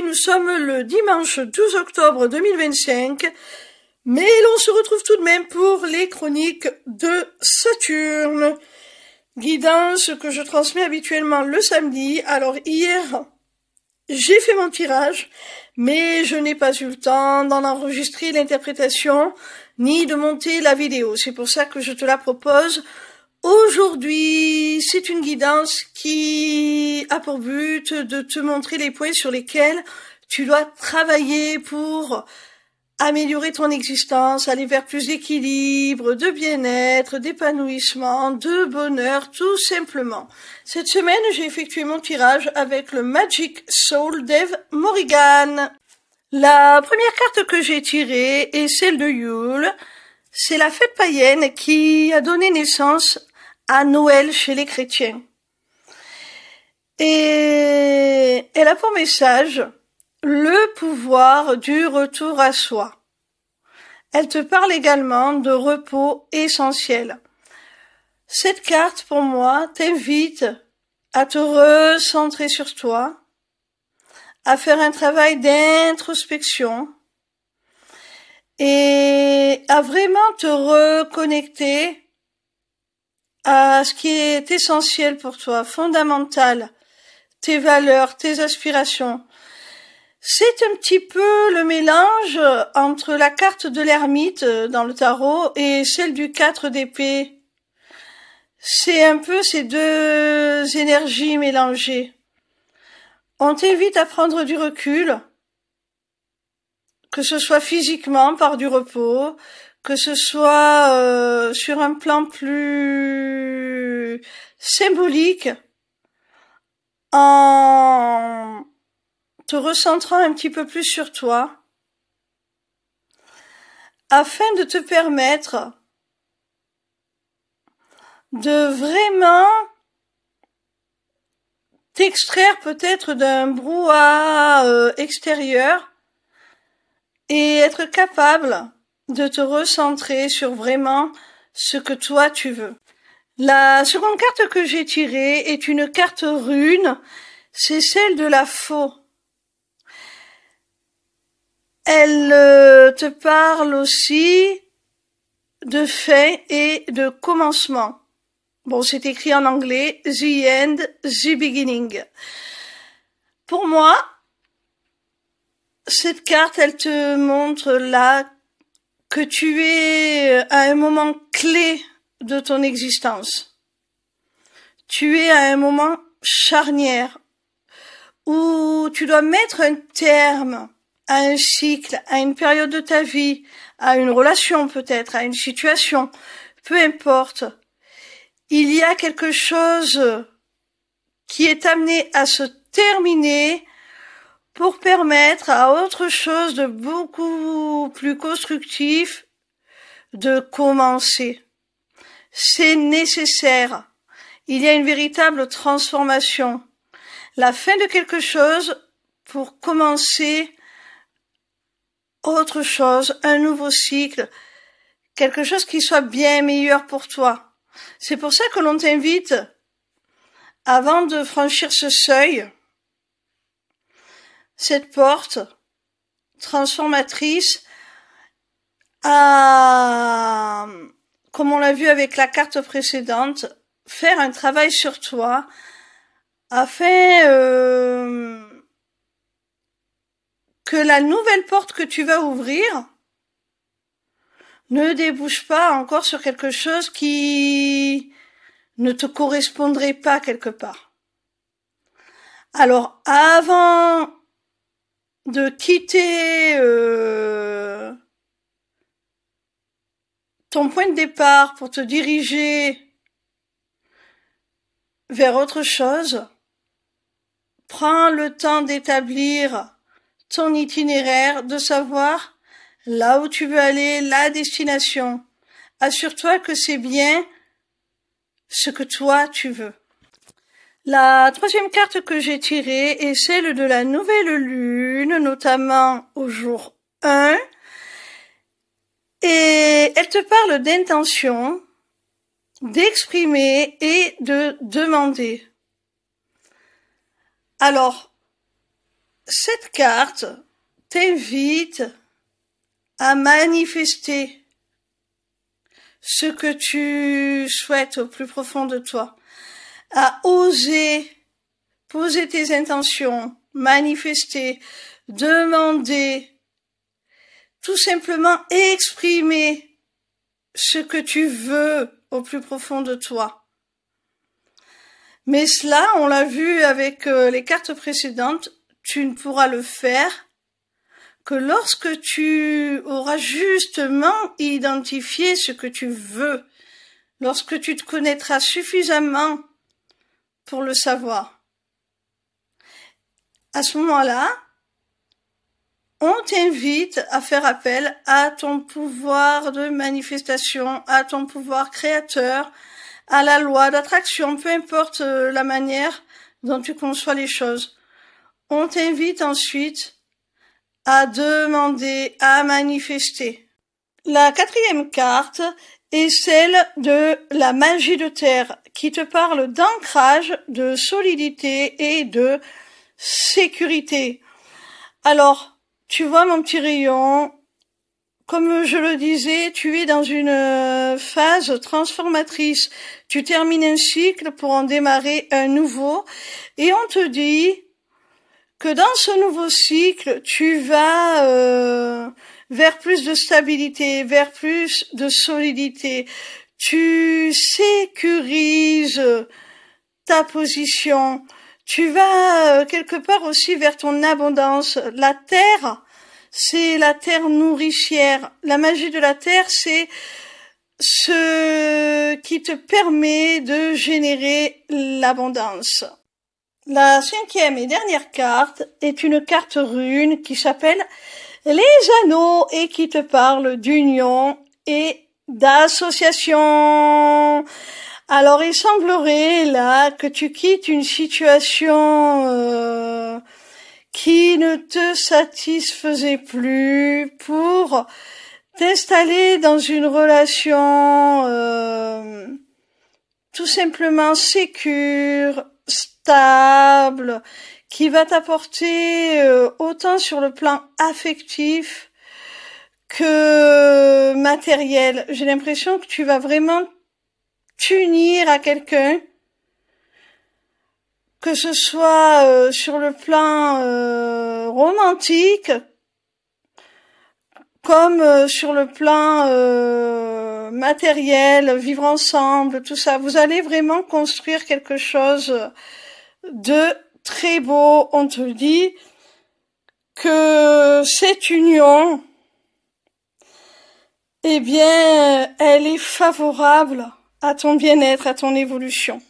Aujourd'hui, nous sommes le dimanche 12 octobre 2025, mais l'on se retrouve tout de même pour les chroniques de Saturne. Guidance que je transmets habituellement le samedi. Alors hier, j'ai fait mon tirage, mais je n'ai pas eu le temps d'en enregistrer l'interprétation, ni de monter la vidéo. C'est pour ça que je te la propose aujourd'hui. C'est une guidance qui a pour but de te montrer les points sur lesquels tu dois travailler pour améliorer ton existence, aller vers plus d'équilibre, de bien-être, d'épanouissement, de bonheur, tout simplement. Cette semaine, j'ai effectué mon tirage avec le Magic Soul d'Eve Morrigan. La première carte que j'ai tirée est celle de Yule. C'est la fête païenne qui a donné naissance à Noël chez les chrétiens. Et elle a pour message le pouvoir du retour à soi. Elle te parle également de repos essentiel. Cette carte, pour moi, t'invite à te recentrer sur toi, à faire un travail d'introspection et à vraiment te reconnecter à ce qui est essentiel pour toi, fondamental, tes valeurs, tes aspirations. C'est un petit peu le mélange entre la carte de l'ermite dans le tarot et celle du 4 d'épée. C'est un peu ces deux énergies mélangées. On t'invite à prendre du recul, que ce soit physiquement par du repos, que ce soit sur un plan plus symbolique, en te recentrant un petit peu plus sur toi, afin de te permettre de vraiment t'extraire peut-être d'un brouhaha extérieur et être capable de te recentrer sur vraiment ce que toi tu veux. La seconde carte que j'ai tirée est une carte rune, c'est celle de la faux. Elle te parle aussi de fin et de commencement. Bon, c'est écrit en anglais, the end, the beginning. Pour moi, cette carte, elle te montre là que tu es à un moment clé de ton existence. Tu es à un moment charnière où tu dois mettre un terme à un cycle, à une période de ta vie, à une relation peut-être, à une situation, peu importe. Il y a quelque chose qui est amené à se terminer pour permettre à autre chose de beaucoup plus constructif de commencer. C'est nécessaire. Il y a une véritable transformation. La fin de quelque chose pour commencer autre chose, un nouveau cycle, quelque chose qui soit bien meilleur pour toi. C'est pour ça que l'on t'invite, avant de franchir ce seuil, cette porte transformatrice, à, comme on l'a vu avec la carte précédente, faire un travail sur toi, afin que la nouvelle porte que tu vas ouvrir ne débouche pas encore sur quelque chose qui ne te correspondrait pas quelque part. Alors, avant de quitter ton point de départ pour te diriger vers autre chose, prends le temps d'établir ton itinéraire, de savoir là où tu veux aller, la destination. Assure-toi que c'est bien ce que toi tu veux. La troisième carte que j'ai tirée est celle de la nouvelle lune, notamment au jour 1. Et elle te parle d'intention, d'exprimer et de demander. Alors, cette carte t'invite à manifester ce que tu souhaites au plus profond de toi, à oser poser tes intentions, manifester, demander, tout simplement exprimer ce que tu veux au plus profond de toi. Mais cela, on l'a vu avec les cartes précédentes, tu ne pourras le faire que lorsque tu auras justement identifié ce que tu veux, lorsque tu te connaîtras suffisamment pour le savoir. À ce moment-là, on t'invite à faire appel à ton pouvoir de manifestation, à ton pouvoir créateur, à la loi d'attraction, peu importe la manière dont tu conçois les choses. On t'invite ensuite à demander, à manifester. La quatrième carte est celle de la magie de terre, qui te parle d'ancrage, de solidité et de sécurité. Alors, tu vois mon petit rayon, comme je le disais, tu es dans une phase transformatrice. Tu termines un cycle pour en démarrer un nouveau et on te dit que dans ce nouveau cycle, tu vas vers plus de stabilité, vers plus de solidité. Tu sécurises ta position. Tu vas quelque part aussi vers ton abondance. La terre, c'est la terre nourricière. La magie de la terre, c'est ce qui te permet de générer l'abondance. La cinquième et dernière carte est une carte rune qui s'appelle les anneaux et qui te parle d'union et d'association. Alors il semblerait là que tu quittes une situation qui ne te satisfaisait plus pour t'installer dans une relation tout simplement sécure, stable, qui va t'apporter autant sur le plan affectif que matériel. J'ai l'impression que tu vas vraiment t'unir à quelqu'un, que ce soit sur le plan romantique, comme sur le plan matériel, vivre ensemble, tout ça. Vous allez vraiment construire quelque chose de très beau. On te dit que cette union, eh bien, elle est favorable à ton bien-être, à ton évolution.